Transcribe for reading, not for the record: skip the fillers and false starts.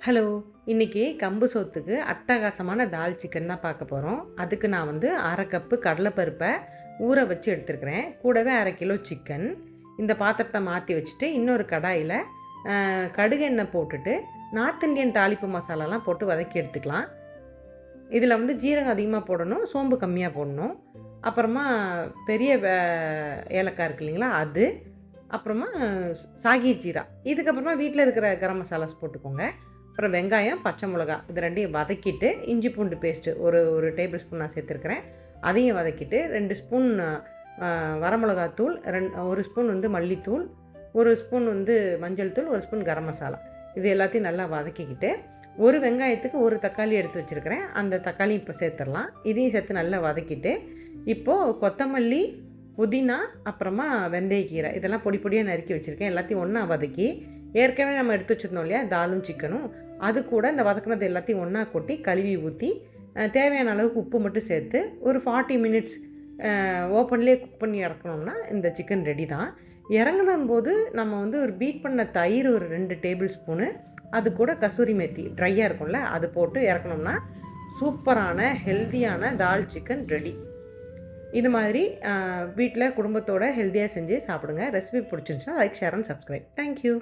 Hello! இன்றைக்கி கம்பு சோத்துக்கு அட்டகாசமான தால் சிக்கன் தான் பார்க்க போகிறோம். அதுக்கு நான் 1/2 கப்பு கடலைப்பருப்பை ஊற வச்சு எடுத்துருக்கிறேன். கூடவே 1/2 கிலோ சிக்கன். இந்த பாத்திரத்தை மாற்றி வச்சுட்டு இன்னொரு கடாயில் கடுகு எண்ணெய் போட்டுட்டு நார்த் இண்டியன் தாளிப்பு மசாலாலாம் போட்டு வதக்கி எடுத்துக்கலாம். இதில் ஜீரகம் அதிகமாக போடணும், சோம்பு கம்மியாக போடணும். அப்புறமா பெரிய ஏலக்காய் இருக்குது இல்லைங்களா, அது. அப்புறமா சாகி ஜீரா. இதுக்கப்புறமா வீட்டில் இருக்கிற கரம் மசாலாஸ் போட்டுக்கோங்க. அப்புறம் வெங்காயம், பச்சை மிளகா இது ரெண்டையும் வதக்கிட்டு இஞ்சி பூண்டு பேஸ்ட்டு ஒரு டேபிள் ஸ்பூன் நான் சேர்த்துருக்கிறேன். அதையும் வதக்கிட்டு 2 ஸ்பூன் வரமிளகாத்தூள், 1 ஸ்பூன் மல்லித்தூள், 1 ஸ்பூன் மஞ்சள் தூள், 1 ஸ்பூன் கரம் மசாலா இது எல்லாத்தையும் நல்லா வதக்கிக்கிட்டு ஒரு வெங்காயத்துக்கு ஒரு தக்காளி எடுத்து வச்சுருக்கிறேன். அந்த தக்காளி இப்போ சேர்த்துடலாம். இதையும் சேர்த்து நல்லா வதக்கிட்டு இப்போது கொத்தமல்லி, புதினா, அப்புறமா வெந்தயக்கீரை இதெல்லாம் பொடி பொடியாக நறுக்கி வச்சுருக்கேன். எல்லாத்தையும் ஒன்றா வதக்கி ஏற்கனவே நம்ம எடுத்து வச்சுருந்தோம் இல்லையா தாலும் சிக்கனும், அது கூட இந்த வதக்கினது எல்லாத்தையும் ஒன்றா கொட்டி கழுவி ஊற்றி தேவையான அளவுக்கு உப்பு மட்டும் சேர்த்து ஒரு 40 மினிட்ஸ் ஓப்பன்லேயே குக் பண்ணி இறக்கணும்னா இந்த சிக்கன் ரெடி தான். இறங்கணும் போது நம்ம ஒரு பீட் பண்ண தயிர் ஒரு 2 டேபிள் ஸ்பூனு, அது கூட கசூரி மேத்தி ட்ரையாக இருக்கும்ல அது போட்டு இறக்கணும்னா சூப்பரான ஹெல்த்தியான தால் சிக்கன் ரெடி. இது மாதிரி வீட்டில் குடும்பத்தோட ஹெல்த்தியாக செஞ்சு சாப்பிடுங்க. ரெசிபி பிடிச்சிருந்துச்சுன்னா like, share and subscribe. Thank you.